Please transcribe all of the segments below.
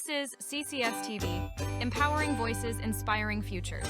This is CCS TV, empowering voices, inspiring futures.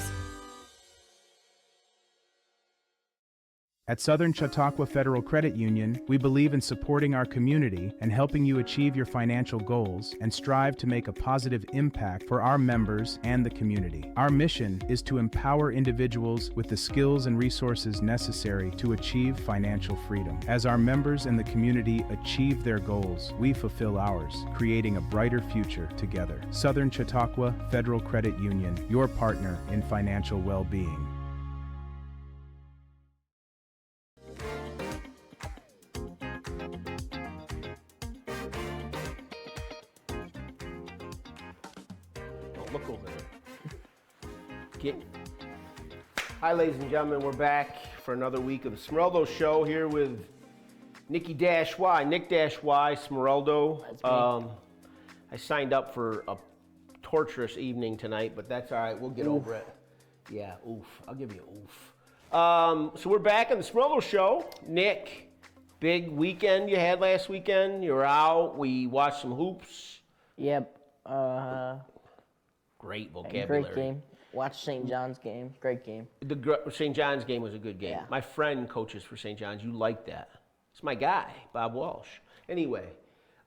At Southern Chautauqua Federal Credit Union, we believe in supporting our community and helping you achieve your financial goals and strive to make a positive impact for our members and the community. Our mission is to empower individuals with the skills and resources necessary to achieve financial freedom. As our members and the community achieve their goals, we fulfill ours, creating a brighter future together. Southern Chautauqua Federal Credit Union, your partner in financial well-being. Look over there. Hi, ladies and gentlemen. We're back for another week of the Smeraldo Show here with Nick Y, Smeraldo. I signed up for a torturous evening tonight, but that's all right. We'll get over it. Yeah, oof. I'll give you oof. So we're back on the Smeraldo Show. Nick, big weekend you had last weekend. You were out. We watched some hoops. Yep. Great vocabulary. Great game. Watch St. John's game. Great game. The St. John's game was a good game. Yeah. My friend coaches for St. John's. You like that. It's my guy, Bob Walsh. Anyway,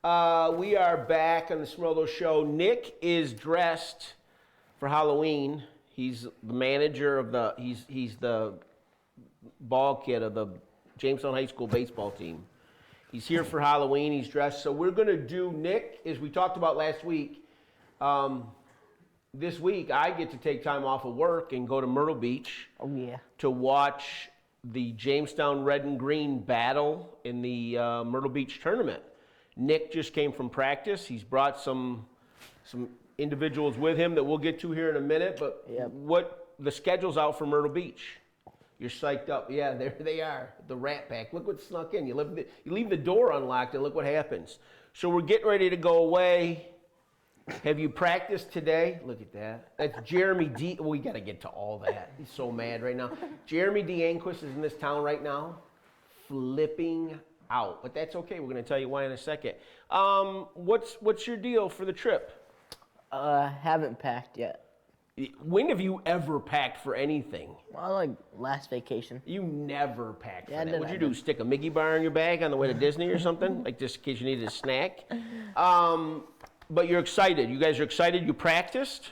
we are back on the Smeraldo Show. Nick is dressed for Halloween. He's the manager of the, he's the ball kid of the Jamestown High School baseball team. He's here for Halloween. He's dressed. So we're going to do, Nick, as we talked about last week, this week, I get to take time off of work and go to Myrtle Beach to watch the Jamestown Red and Green battle in the Myrtle Beach tournament. Nick just came from practice. He's brought some individuals with him that we'll get to here in a minute. But what the schedule's out for Myrtle Beach? You're psyched up. Yeah, there they are, the Rat Pack. Look what snuck in. You leave the door unlocked and look what happens. So we're getting ready to go away. Have you practiced today? Look at that. That's Jeremy D. We got to get to all that. He's so mad right now. Jeremy D. Anquist is in this town right now, flipping out. But that's okay. We're going to tell you why in a second. What's your deal for the trip? Haven't packed yet. When have you ever packed for anything? Well, like last vacation. You never packed for that. I What'd you do? Stick a Mickey bar in your bag on the way to Disney or something? Like just in case you needed a snack? But you're excited. You guys are excited. You practiced?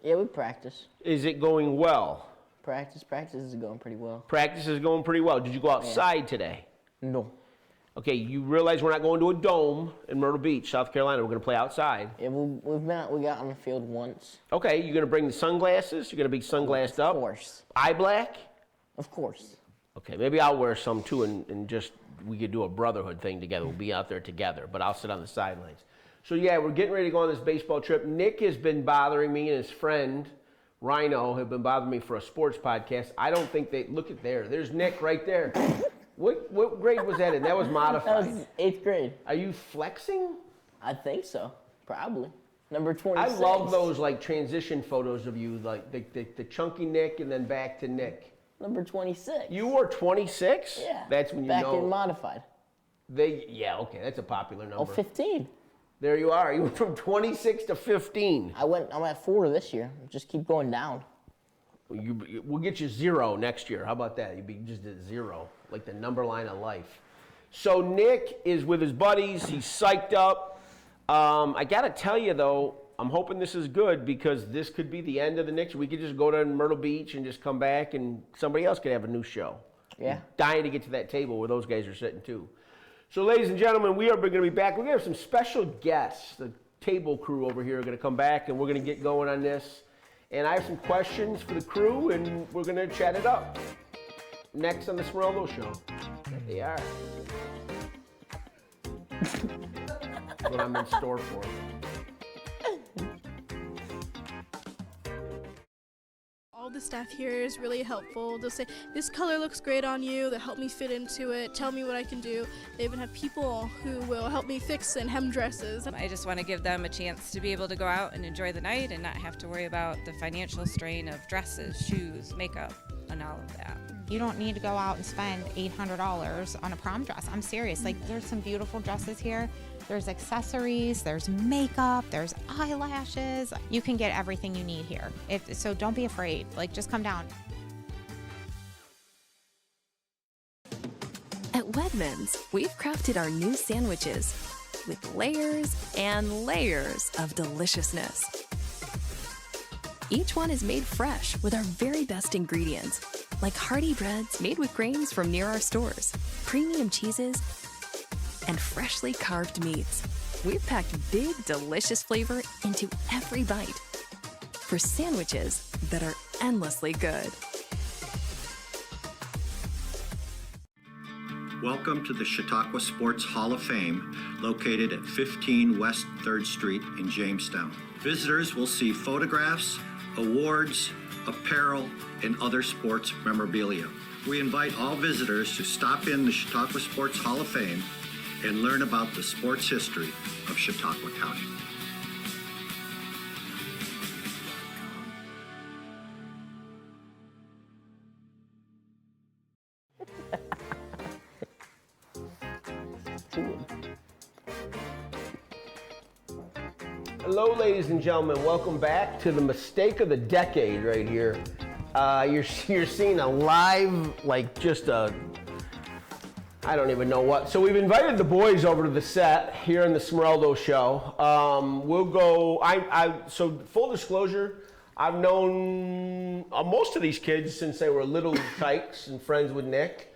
Yeah, we practiced. Is it going well? Practice is going pretty well. Practice is going pretty well. Did you go outside today? No. Okay, you realize we're not going to a dome in Myrtle Beach, South Carolina. We're going to play outside. Yeah, we got on the field once. Okay, you're going to bring the sunglasses? You're going to be sunglassed up? Of course. Eye black? Of course. Okay, maybe I'll wear some too and just we could do a brotherhood thing together. We'll be out there together, but I'll sit on the sidelines. So yeah, we're getting ready to go on this baseball trip. Nick has been bothering me and his friend, Rhino, have been bothering me for a sports podcast. I don't think they, look at there. There's Nick right there. What grade was that in? That was modified. That was 8th grade. Are you flexing? I think so. Probably. Number 26. I love those like transition photos of you, like the chunky Nick and then back to Nick. Number 26. You were 26? Yeah. That's when you back know. Back in modified. Yeah, okay, that's a popular number. Oh, 15. There you are. You went from 26 to 15. I'm at 4 this year. Just keep going down. We'll get you 0 next year. How about that? You'd be just at 0, like the number line of life. So Nick is with his buddies. He's psyched up. I got to tell you, though, I'm hoping this is good because this could be the end of the Knicks. We could just go to Myrtle Beach and just come back and somebody else could have a new show. Yeah. I'm dying to get to that table where those guys are sitting, too. So, ladies and gentlemen, we are going to be back. We're going to have some special guests. The table crew over here are going to come back, and we're going to get going on this. And I have some questions for the crew, and we're going to chat it up. Next on the Smeraldo Show. There they are. What I'm in store for. All the staff here is really helpful. They'll say, this color looks great on you. They'll help me fit into it, tell me what I can do. They even have people who will help me fix and hem dresses. I just want to give them a chance to be able to go out and enjoy the night and not have to worry about the financial strain of dresses, shoes, makeup, and all of that. You don't need to go out and spend $800 on a prom dress. I'm serious. Like, there's some beautiful dresses here There's accessories, there's makeup, there's eyelashes. You can get everything you need here. So don't be afraid. Like, just come down. At Wegmans, we've crafted our new sandwiches with layers and layers of deliciousness. Each one is made fresh with our very best ingredients, like hearty breads made with grains from near our stores, premium cheeses, and freshly carved meats. We've packed big, delicious flavor into every bite for sandwiches that are endlessly good. Welcome to the Chautauqua Sports Hall of Fame, located at 15 West 3rd Street in Jamestown. Visitors will see photographs, awards, apparel, and other sports memorabilia. We invite all visitors to stop in the Chautauqua Sports Hall of Fame and learn about the sports history of Chautauqua County. Hello, ladies and gentlemen. Welcome back to the mistake of the decade right here. You're seeing a live, like just a, I don't even know what. So we've invited the boys over to the set here in the Smeraldo Show. We'll go, so full disclosure, I've known most of these kids since they were little tykes and friends with Nick.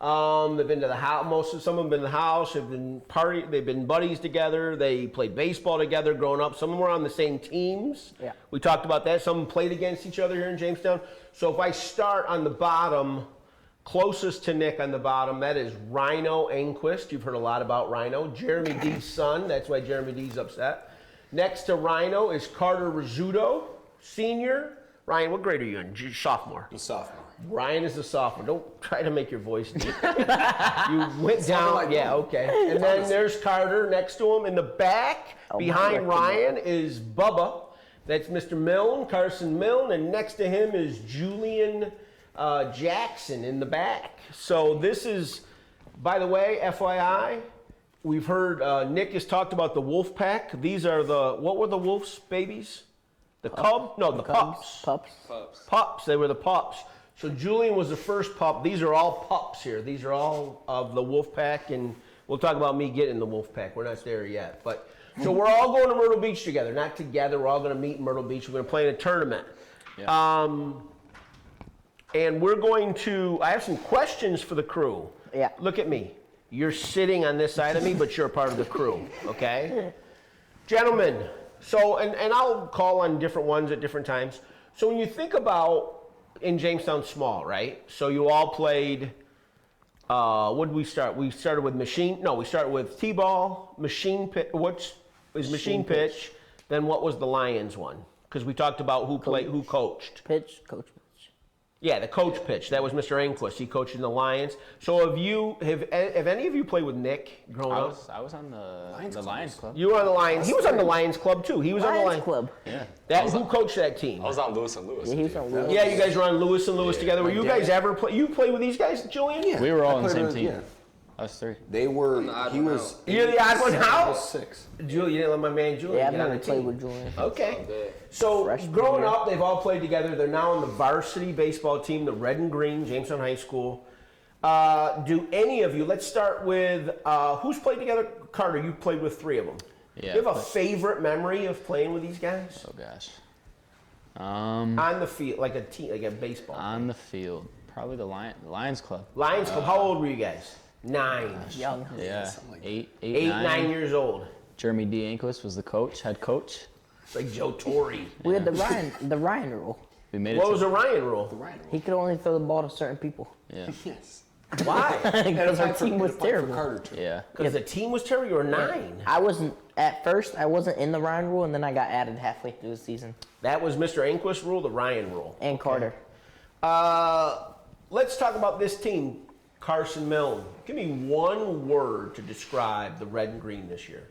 They've been to the house. Some of them have been in the house. They've been buddies together. They played baseball together growing up. Some of them were on the same teams. Yeah. We talked about that. Some of them played against each other here in Jamestown. So if I start on the bottom, closest to Nick on the bottom, that is Rhino Enquist. You've heard a lot about Rhino. Jeremy D's son. That's why Jeremy D's upset. Next to Rhino is Carter Rizzuto, senior. Ryan, what grade are you in? Sophomore. I'm a sophomore. Ryan is a sophomore. Don't try to make your voice deep. You went down. Like yeah, okay. And then there's Carter next to him. In the back, behind Ryan, is Bubba. That's Mr. Milne, Carson Milne. And next to him is Julian Jackson in the back. So this is, by the way, FYI, we've heard Nick has talked about the wolf pack. These are what were the wolf's babies? The cub? No, the pups. Pups. They were the pups. So Julian was the first pup. These are all pups here. These are all of the wolf pack, and we'll talk about me getting the wolf pack. We're not there yet. But so we're all going to Myrtle Beach together. Not together. We're all going to meet in Myrtle Beach. We're going to play in a tournament. Yeah. And we're going to, I have some questions for the crew. Yeah. Look at me. You're sitting on this side of me, but you're a part of the crew, okay? Gentlemen, so, and I'll call on different ones at different times. So when you think about in Jamestown small, right? So you all played, what did we start? We started with we started with T-ball, machine pitch. What is machine pitch? Then what was the Lions one? Because we talked about who coached. Coach. Yeah, the coach pitch. That was Mr. Enquist. He coached in the Lions. So have any of you played with Nick growing up? I was on the Lions Club. You were on the Lions. He was on the Lions Club too. He was on the Lions Club. Yeah. Who coached that team? I was on Lewis and Lewis. Yeah, he was on Lewis. Yeah, you guys were on Lewis and Lewis together. Were you guys ever play? You played with these guys, Julian? Yeah. We were all on the same team. Yeah. Us three. They were. He was. You're the odd one out. I was 6. Julian, you didn't let my man Julian get on the team. Played with Julian. Okay. So growing up, they've all played together. They're now on the varsity baseball team, the Red and Green, Jamestown High School. Do any of you? Let's start with who's played together. Carter, you played with 3 of them. Yeah. Do you have a favorite memory of playing with these guys? Oh gosh. On the field, like a team, like a baseball. On the field, probably the Lions Club. Lions Club. How old were you guys? 9. Young. Yeah. Like 8, 9 years old. Jeremy D. Enquist was the head coach. It's like Joe Torre. We had the Ryan rule. We made what was the Ryan rule? He could only throw the ball to certain people. Yeah. Yes. Why? Because our team was terrible. Yeah. Because the team was terrible. You were 9. I wasn't in the Ryan rule, and then I got added halfway through the season. That was Mr. Enquist's rule, the Ryan rule. And Carter. Let's talk about this team. Carson Milne. Give me one word to describe the Red and Green this year.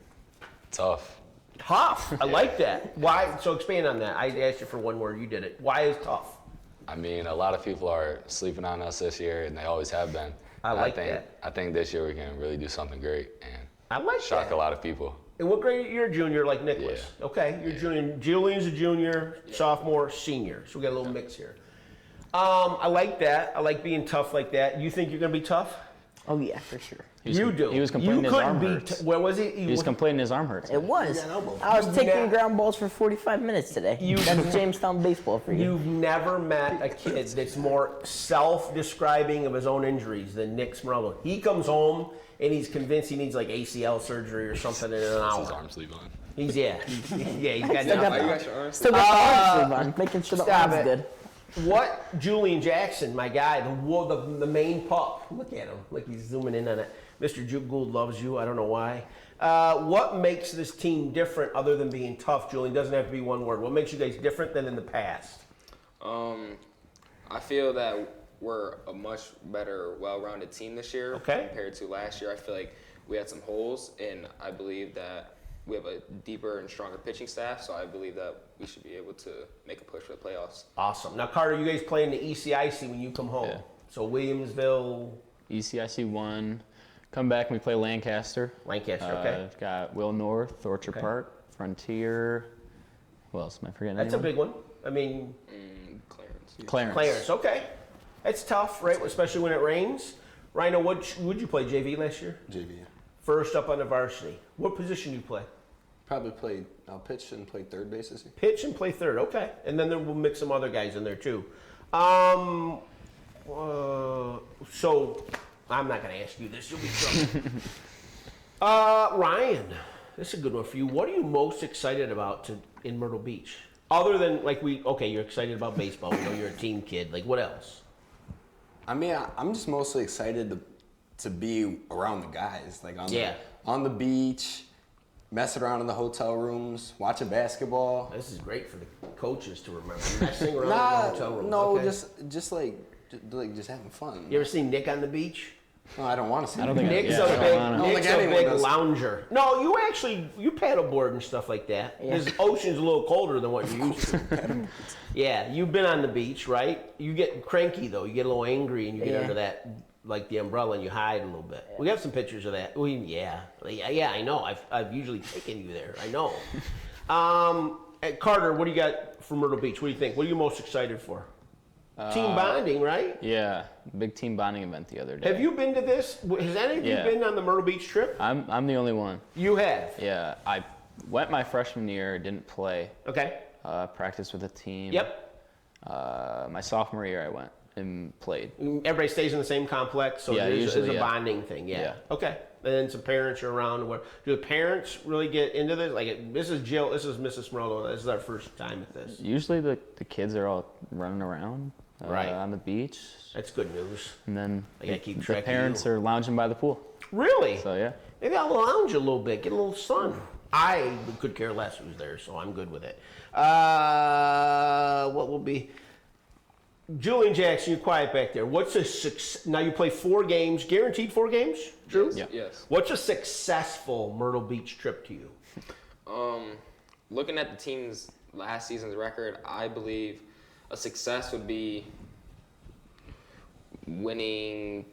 Tough. Tough. I like that. Why? So expand on that. I asked you for one word. You did it. Why is tough? I mean, a lot of people are sleeping on us this year, and they always have been. I like that. I think this year we can really do something great. And I like shock that. a lot of people. And what grade? You're a junior like Nicholas. Yeah. Okay, you're junior. Julian's a junior, sophomore, senior. So we got a little mix here. I like that. I like being tough like that. You think you're going to be tough? Oh, yeah, for sure. You do. He was complaining his arm hurts. Where was he? He was complaining his arm hurts. It was. I was taking ground balls for 45 minutes today. That's Jamestown baseball for you. You've never met a kid that's more self-describing of his own injuries than Nick Smeraldo. He comes home and he's convinced he needs like ACL surgery or something in an hour. His arm sleeve on. He's he's got Still got the arm sleeve on, making sure the arm's good. What Julian Jackson, my guy, the main pup. Look at him, like he's zooming in on it. Mr. Gould loves you. I don't know why. What makes this team different other than being tough, Julian? Doesn't have to be one word. What makes you guys different than in the past? I feel that we're a much better, well-rounded team this year compared to last year. I feel like we had some holes, and I believe that we have a deeper and stronger pitching staff, so I believe that we should be able to make a push for the playoffs. Awesome. Now, Carter, you guys play in the ECIC when you come home. Yeah. So Williamsville. ECIC 1. Come back and we play Lancaster. Okay. Got Will North, Orchard Park, Frontier. Who else am I forgetting? That's anyone? a big one. I mean, Clarence. Okay. That's tough, right? Especially when it rains. Rhino, would you play JV last year? JV. First up on the varsity. What position do you play? Probably I'll pitch and play third base this year. Pitch and play third, okay. And then we'll mix some other guys in there too. So I'm not going to ask you this. You'll be trouble. Ryan, this is a good one for you. What are you most excited about in Myrtle Beach? Other than you're excited about baseball. We know you're a team kid. Like what else? I mean, I'm just mostly excited to be around the guys, like on the beach, messing around in the hotel rooms, watching basketball. This is great for the coaches to remember. Messing around in the hotel rooms. No, okay. just having fun. You ever seen Nick on the beach? No, I don't want to see. Nick's a big lounger. No, you paddleboard and stuff like that. Yeah. This ocean's a little colder than what you're used to. Yeah, you've been on the beach, right? You get cranky though. You get a little angry and you get under that, like the umbrella, and you hide a little bit. We have some pictures of that. I know. I've usually taken you there. I know. Carter, what do you got for Myrtle Beach? What do you think? What are you most excited for? Team bonding, right? Yeah, big team bonding event the other day. Have you been to this? Has any of you been on the Myrtle Beach trip? I'm the only one. You have? Yeah, I went my freshman year, didn't play. Okay. Practiced with a team. Yep. My sophomore year I went and played. Everybody stays in the same complex, so it's a bonding thing. Yeah. Okay. And then some parents are around. Do the parents really get into this? Like, this is Jill, this is Mrs. Smeraldo. This is our first time at this. Usually the kids are all running around on the beach. That's good news. And then the parents are lounging by the pool. Really? So, yeah. Maybe I'll lounge a little bit, get a little sun. I could care less who's there, so I'm good with it. What will be... Julian Jackson, you're quiet back there. What's a success? Now you play 4 games, guaranteed 4 games? True? Yes. What's a successful Myrtle Beach trip to you? Looking at the team's last season's record, I believe a success would be winning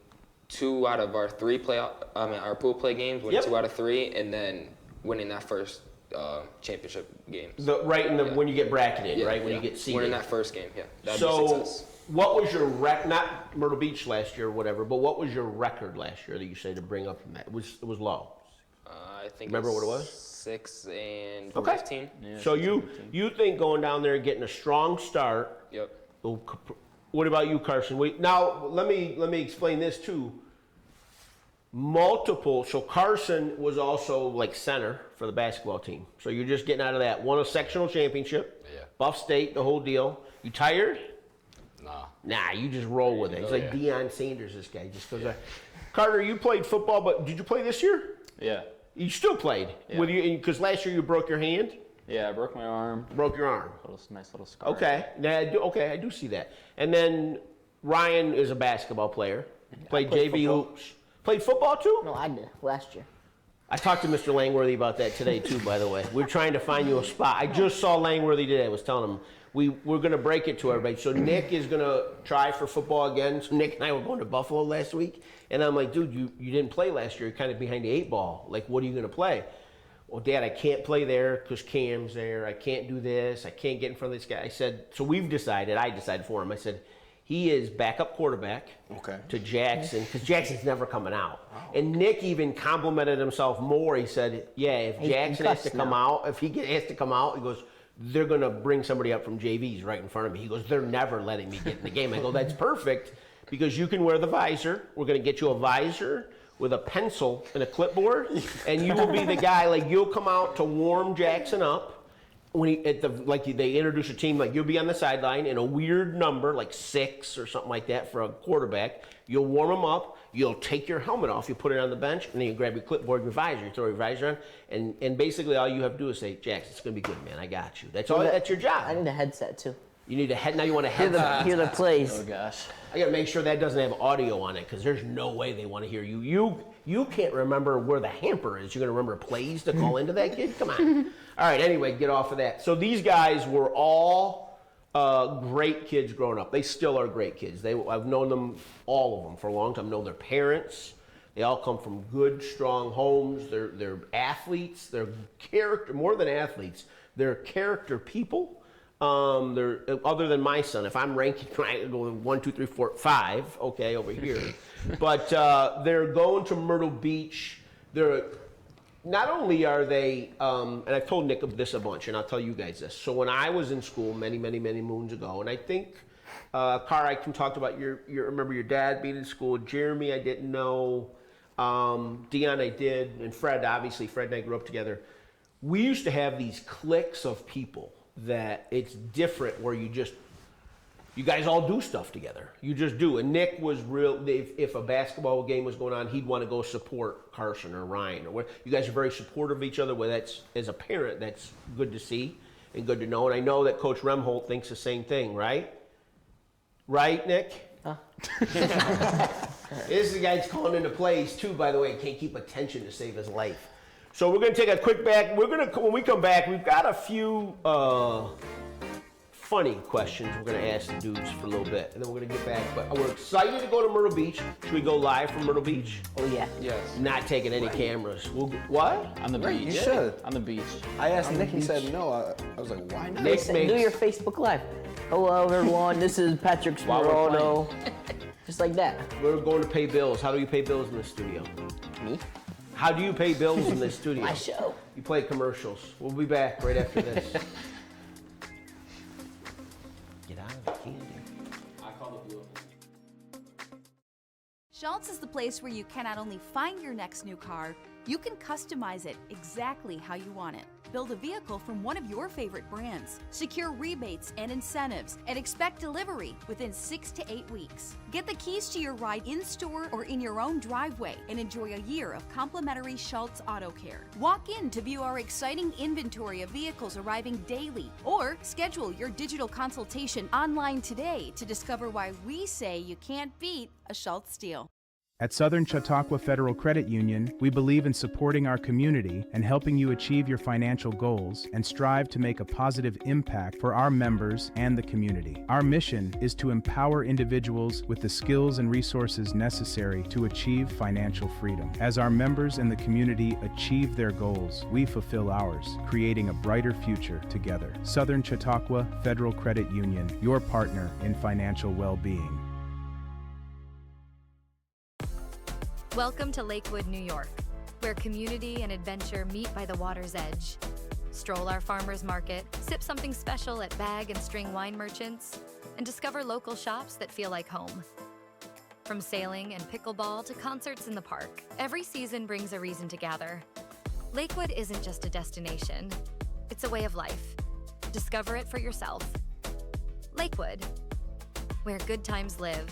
2 out of our 3 our pool play games, winning 2 out of 3, and then winning that first championship game. When you get bracketed, right? When you get seeded. Winning that first game, that'd so, be success. What was your not Myrtle Beach last year or whatever, but what was your record last year that you say to bring up from that? It was low. I think. Remember what it was? 6 and 15. Yeah, so you think going down there and getting a strong start? Yep. What about you, Carson? Now let me explain this too. So Carson was also like center for the basketball team. So you're just getting out of that. Won a sectional championship. Yeah. Buff State, the whole deal. You tired? Nah, you just roll with it. He's like Deion Sanders, this guy. Just goes. Carter, you played football, but did you play this year? Yeah. You still played because last year you broke your hand. Yeah, I broke my arm. Broke your arm. Nice little scar. Okay. I do see that. And then Ryan is a basketball player. Played JV hoops. Played football too? No, I did last year. I talked to Mr. Langworthy about that today too, by the way. We're trying to find you a spot. I just saw Langworthy today. I was telling him we're going to break it to everybody. So Nick is going to try for football again. So Nick and I were going to Buffalo last week, and I'm like, dude, you didn't play last year. You're kind of behind the 8 ball. Like, what are you going to play? Well, Dad, I can't play there because Cam's there. I can't do this. I can't get in front of this guy. I said, so I decided for him. I said, he is backup quarterback to Jackson because Jackson's never coming out. Oh. And Nick even complimented himself more. He said, yeah, if Jackson has to come out, he has to come out, he goes, they're going to bring somebody up from JVs right in front of me. He goes, they're never letting me get in the game. I go, that's perfect because you can wear the visor. We're going to get you a visor with a pencil and a clipboard, and you will be the guy, like you'll come out to warm Jackson up. When they introduce a team, like you'll be on the sideline in a weird number, like 6 or something like that for a quarterback. You'll warm him up. You'll take your helmet off. You put it on the bench, and then you grab your clipboard and your visor. You throw your visor on, and basically all you have to do is say, Jackson, it's gonna be good, man. I got you. That's all. That's your job. I need a headset too. You need a head. Now you want a headset. Hear the plays. Oh gosh. I gotta make sure that doesn't have audio on it because there's no way they want to hear you. You can't remember where the hamper is. You're gonna remember plays to call into that kid? Come on. All right. Anyway, get off of that. So these guys were all great kids growing up. They still are great kids. I've known them, all of them, for a long time. I've known their parents. They all come from good, strong homes. They're athletes. They're character, more than athletes. They're character people. They're other than my son. If I'm ranking, I go 1, 2, 3, 4, 5. Okay, over here. But they're going to Myrtle Beach. Not only are they, and I've told Nick this a bunch, and I'll tell you guys this. So when I was in school many, many, many moons ago, and I think, Carr, I can talk about remember your dad being in school. Jeremy, I didn't know. Dion, I did. And Fred, obviously, Fred and I grew up together. We used to have these cliques of people that it's different where you guys all do stuff together. You just do. And Nick was real, if a basketball game was going on, he'd want to go support Carson or Ryan. Or what. You guys are very supportive of each other. Well, that's, as a parent, that's good to see and good to know. And I know that Coach Remholt thinks the same thing, right? Right, Nick? This is the guy that's calling into plays too, by the way. Can't keep attention to save his life. So we're going to take a quick back. When we come back, we've got a few funny questions we're going to ask the dudes for a little bit, and then we're going to get back. But we're excited to go to Myrtle Beach. Should we go live from Myrtle Beach? Oh, yeah. Yes. Not taking any cameras. What? On the beach. You should. On the beach. I asked Nick, he said no. I was like, why not? Nick Do your Facebook Live. Hello, everyone. This is Patrick Smeraldo. Just like that. We're going to pay bills. How do you pay bills in the studio? Me? How do you pay bills in this studio? My show. You play commercials. We'll be back right after this. Get out of the candy. I call the blue. Schultz is the place where you can not only find your next new car, you can customize it exactly how you want it. Build a vehicle from one of your favorite brands, secure rebates and incentives, and expect delivery within 6 to 8 weeks. Get the keys to your ride in-store or in your own driveway and enjoy a year of complimentary Schultz Auto Care. Walk in to view our exciting inventory of vehicles arriving daily, or schedule your digital consultation online today to discover why we say you can't beat a Schultz deal. At Southern Chautauqua Federal Credit Union, we believe in supporting our community and helping you achieve your financial goals and strive to make a positive impact for our members and the community. Our mission is to empower individuals with the skills and resources necessary to achieve financial freedom. As our members and the community achieve their goals, we fulfill ours, creating a brighter future together. Southern Chautauqua Federal Credit Union, your partner in financial well-being. Welcome to Lakewood, New York, where community and adventure meet by the water's edge. Stroll our farmers market, sip something special at bag and string wine merchants, and discover local shops that feel like home. From sailing and pickleball to concerts in the park, every season brings a reason to gather. Lakewood isn't just a destination, it's a way of life. Discover it for yourself. Lakewood, where good times live.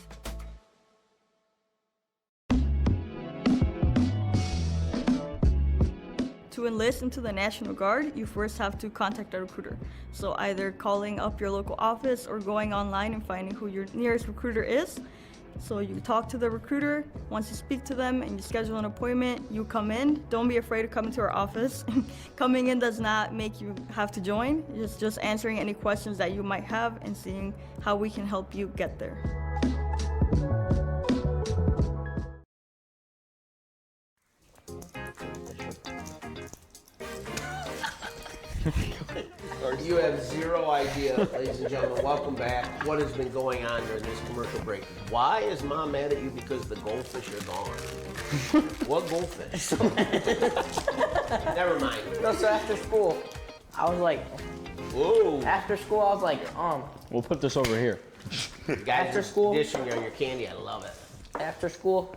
To enlist into the National Guard, you first have to contact a recruiter. So either calling up your local office or going online and finding who your nearest recruiter is. So you talk to the recruiter. Once you speak to them and you schedule an appointment, you come in. Don't be afraid to come into our office. Coming in does not make you have to join. It's just answering any questions that you might have and seeing how we can help you get there. You have zero idea, ladies and gentlemen. Welcome back. What has been going on during this commercial break? Why is Mom mad at you because the goldfish are gone? What goldfish? Never mind. No, so after school, I was like, whoa. After school, I was like, We'll put this over here. Guys, after school, dishing you your candy. I love it. After school,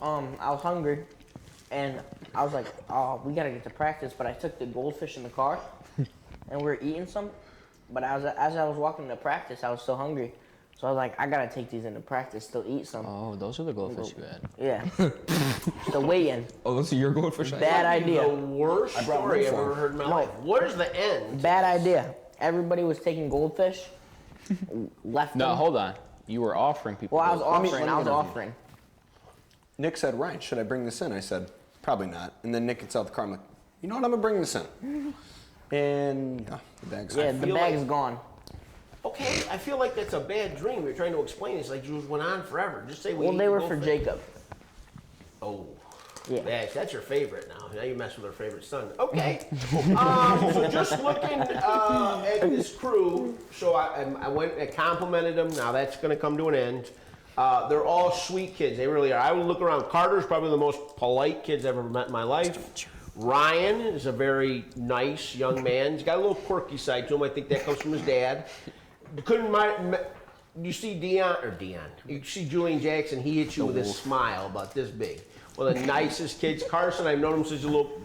I was hungry, and I was like, oh, we gotta get to practice. But I took the goldfish in the car, and we were eating some. But as I was walking to practice, I was still hungry. So I was like, I gotta take these into practice, still eat some. Oh, those are the goldfish you had. Yeah. The weigh-in. Oh, those are your goldfish? Bad idea. The worst story I've ever heard in my life. Where's the end? Bad idea. Everybody was taking goldfish, left No, them. hold on. You were offering people. Well, I was goldfish. offering. Nick said, Ryan, should I bring this in? I said, probably not. And then Nick gets out the car. I'm like, you know what? I'm going to bring this in. And the bag's Yeah, the bag's gone. Okay, I feel like that's a bad dream. You're trying to explain. It's like it went on forever. Just say Well, they were for Jacob. Oh. Yeah. That's your favorite now. Now you mess with our favorite son. Okay. So just looking at this crew, so I went and complimented them. Now that's going to come to an end. They're all sweet kids. They really are. I would look around. Carter's probably the most polite kids I've ever met in my life. Ryan is a very nice young man. He's got a little quirky side to him. I think that comes from his dad. You see Dion. You see Julian Jackson. He hits you with his smile about this big. One of the nicest kids. Carson, I've known him since he's a little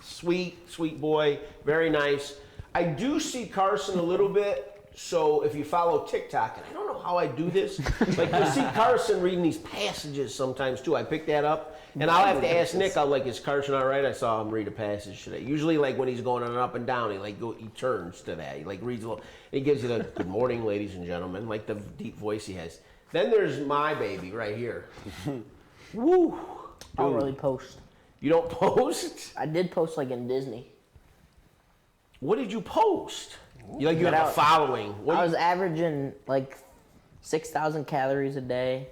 sweet boy. Very nice. I do see Carson a little bit. So if you follow TikTok, and I don't know how I do this, like you see Carson reading these passages sometimes too. I pick that up, and I'll have to ask Nick. I'll like, is Carson all right? I saw him read a passage today. Usually, like when he's going on and up and down, he turns to that. He like reads a little. He gives you the "Good morning, ladies and gentlemen," like the deep voice he has. Then there's my baby right here. Woo! I don't really post. You don't post? I did post like in Disney. What did you post? You have a following. I was averaging like 6,000 calories a day.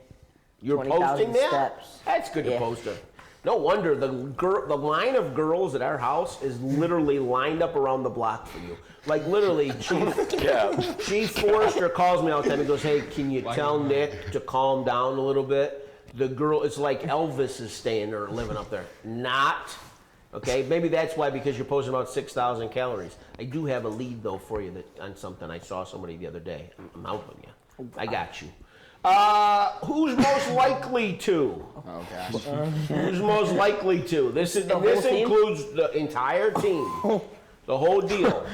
You're posting that? Steps. That's good to post it. No wonder the line of girls at our house is literally lined up around the block for you. Like literally, Chief Forrester calls me all the time and goes, "Hey, can you tell Nick to calm down a little bit?" The girl, it's like Elvis is staying there, living up there. Not. Okay, maybe that's why, because you're posting about 6,000 calories. I do have a lead, though, for you on something. I saw somebody the other day. I'm helping you. I got you. Who's most likely to? Oh, gosh. Who's most likely to? This includes the entire team. The whole deal.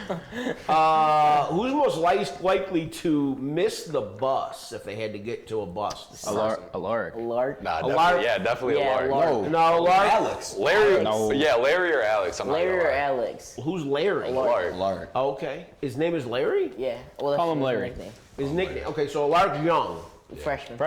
Who's most likely to miss the bus if they had to get to a bus? A lark. Definitely a lark. No, Lark. Alex. Larry. No. Yeah, Larry or Alex. Larry or Alex. Who's Larry? Lark. Okay. His name is Larry? Yeah. Well, that's Call him Larry. Nickname. His nickname. Okay, so Lark's young. Freshman.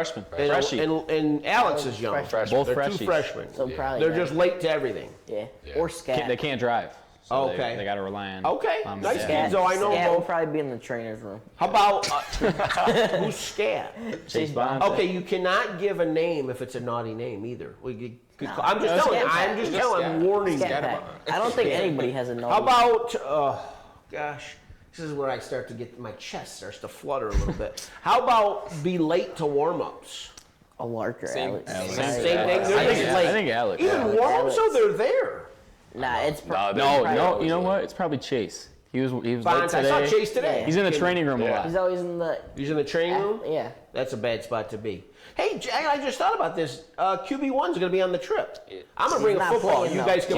And Alex is young. Both They're freshies. two freshmen. So probably. They're just late to everything. Yeah. Or Scat. They can't drive. So Okay. They got to rely on. Okay. mom and Nice dad. kids, though. I know Scat will both. probably be in the trainer's room. How about who's Scat? Chase Bond. Okay, you cannot give a name if it's a naughty name either. I'm just telling you. I'm warning you. Scat Pack. I don't think anybody has a no. How about, gosh, this is where I start to get, my chest starts to flutter a little bit. How about be late to warm-ups? A Lark or Alex. Same thing. I think Alex. Even warm-ups, so they're there. Nah, it's No. You know what? It's probably Chase. He was late Fonz, today. I saw Chase today. He's in the training room a lot. He's always in the. He's in the training room? Yeah. That's a bad spot to be. Hey, Jack, I just thought about this. QB1's going to be on the trip. I'm going to bring a football. You guys can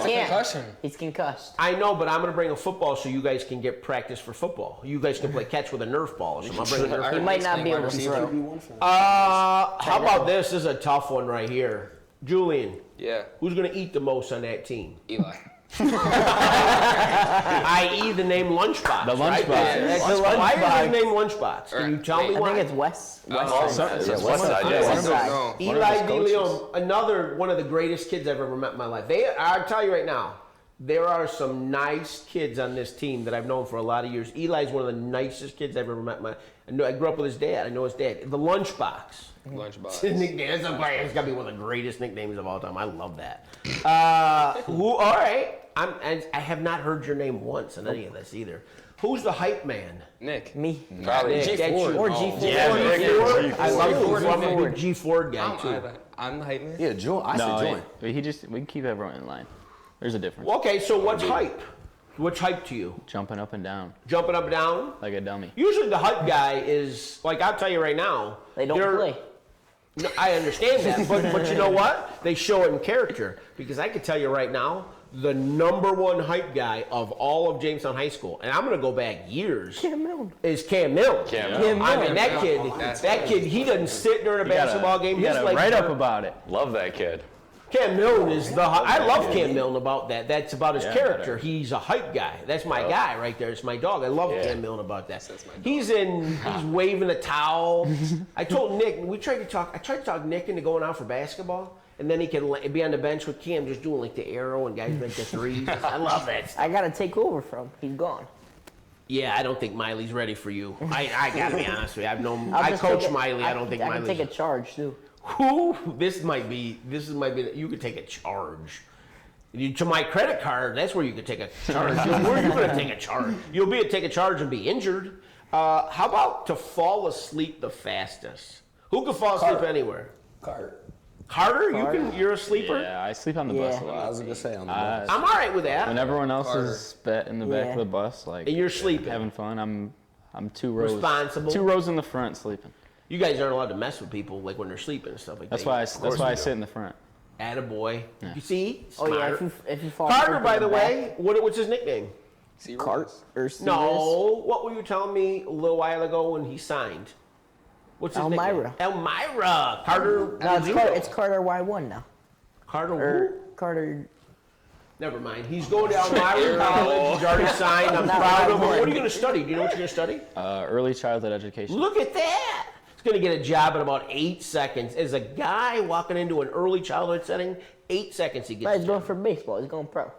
concussion. He's concussed. I know, but I'm going to bring a football so you guys can get practice for football. You guys can play catch with a Nerf ball or something. I'll bring a Nerf ball. He might not be able to throw. How about this? This is a tough one right here. Julian. Yeah. Who's going to eat the most on that team? Eli. I.e. the name Lunchbox. The right? Lunchbox. That's Lunchbox. why is his name Lunchbox? Can you tell me I why? think it's West. West Side, yeah. Eli De Leon, another one of the greatest kids I've ever met in my life. I'll tell you right now, there are some nice kids on this team that I've known for a lot of years. Eli's one of the nicest kids I've ever met in my life. I grew up with his dad. I know his dad. The Lunchbox. Lunchbox. His nickname. It's got to be one of the greatest nicknames of all time. I love that. All right. I have not heard your name once in any of this either. Who's the hype man? Nick. Me. Probably Nick, G Ford. Or G Ford. Yeah, G4. I love G4. I'm a big G Ford guy too. I'm the hype man. Yeah, join. I said join. We can keep everyone in line. There's a difference. Well, okay, so what's hype? What's hype to you? Jumping up and down. Jumping up and down? Like a dummy. Usually the hype guy is, like I'll tell you right now. They don't play. No, I understand that, but you know what? They show it in character. Because I can tell you right now, the number one hype guy of all of Jamestown High School, and I'm going to go back years, is Cam Milne. I mean, that kid, he doesn't sit during a basketball game. You gotta write up about it. Love that kid. Cam Milne is I love Cam Milne about that. That's about his character. He's a hype guy. That's my guy right there. It's my dog. I love Cam Milne about that. He's waving a towel. I told Nick, I tried to talk Nick into going out for basketball. And then he can be on the bench with Cam just doing like the arrow and guys make the threes. I love that stuff. I got to take over from him. He's gone. Yeah, I don't think Miley's ready for you. I got to be honest with you. I coach Miley. I don't think Miley's. I can take a charge too. Who? This might be. You could take a charge. To my credit card, that's where you could take a charge. Where are you going to take a charge? You'll take a charge and be injured. How about to fall asleep the fastest? Who can fall asleep anywhere? Carter, you're a sleeper? Yeah, I sleep on the bus a lot. I was gonna say on the bus. I'm all right with that. When everyone else is in the back of the bus, like and you're sleeping, having fun, I'm 2 rows. Responsible. 2 rows in the front sleeping. You guys aren't allowed to mess with people like when they're sleeping and stuff like that. That's why I sit in the front. Attaboy. Yeah. You see? Smart. Oh yeah, if you fall. Carter, by the way, what's his nickname? Carter. No, what were you telling me a little while ago when he signed? What's his Elmira. Nickname? Elmira. Carter. No, it's Carter Y1 now. Carter. Carter. Never mind. He's going to Elmira College. He's already signed. I'm proud of him. What are you going to study? Do you know what you're going to study? Early childhood education. Look at that. He's going to get a job in about 8 seconds. As a guy walking into an early childhood setting, 8 seconds he gets. No, he's going for baseball. He's going pro.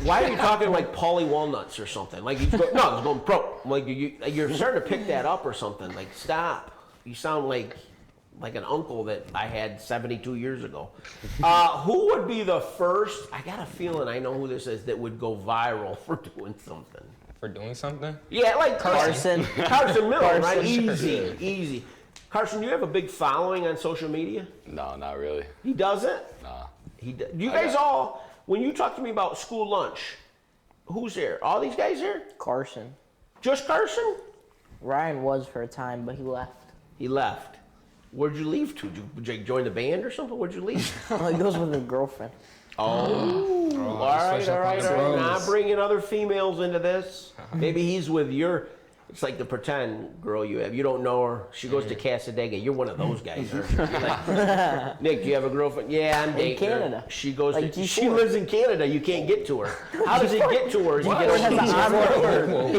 Why are you talking like Paulie Walnuts or something? Like he's going pro. Like you're starting to pick that up or something. Like stop. You sound like an uncle that I had 72 years ago. Who would be the first? I got a feeling I know who this is that would go viral for doing something. For doing something? Yeah, like Carson Miller, right? Sure. Easy. Carson, do you have a big following on social media? No, not really. He doesn't? Nah. You guys all, when you talk to me about school lunch, who's there? All these guys there? Carson. Just Carson? Ryan was for a time, but he left. He left. Where'd you leave to? Did you join the band or something? Where'd you leave? He goes with a girlfriend. Oh. All right. Not bringing other females into this. Maybe he's with it's like the pretend girl you have. You don't know her. She goes to Casadega. You're one of those guys, aren't you? Like, Nick, do you have a girlfriend? Yeah, I'm dating Canada. her. She goes like to. She lives in Canada. You can't get to her. How does he get to her? He has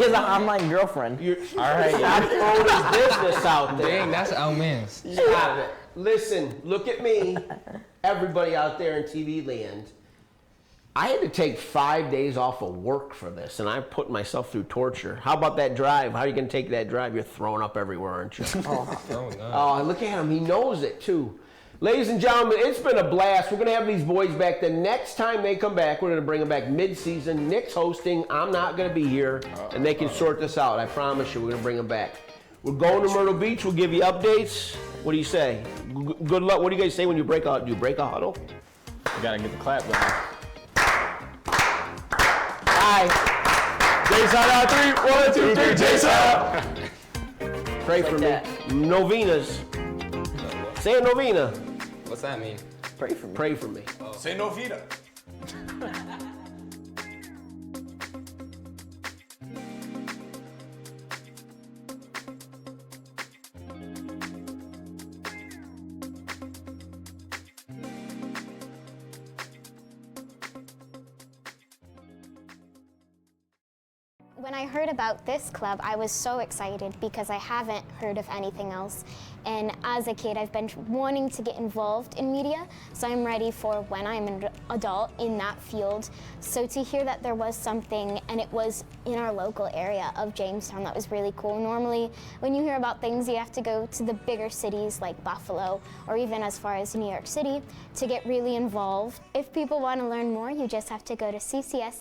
an online girlfriend. All right. I'm throwing his business out there. Dang, that's Alman's. Stop it. Listen, look at me. Everybody out there in TV land. I had to take 5 days off of work for this, and I put myself through torture. How about that drive? How are you going to take that drive? You're throwing up everywhere, aren't you? Oh, look at him. He knows it, too. Ladies and gentlemen, it's been a blast. We're going to have these boys back. The next time they come back, we're going to bring them back mid-season. Nick's hosting. I'm not going to be here, and they can sort this out. I promise you, we're going to bring them back. We're going to Myrtle Beach. We'll give you updates. What do you say? Good luck. What do you guys say when you break out? Do you break a huddle? You got to get the clap going. Jason on 3, 1, 2, 3, Jason! Pray for me. Novenas. Say a novena. What's that mean? Pray for me. Pray for me. Say novena. When I heard about this club, I was so excited because I haven't heard of anything else. And as a kid, I've been wanting to get involved in media, so I'm ready for when I'm an adult in that field. So to hear that there was something, and it was in our local area of Jamestown, that was really cool. Normally, when you hear about things, you have to go to the bigger cities like Buffalo, or even as far as New York City, to get really involved. If people want to learn more, you just have to go to ccs-tv.com.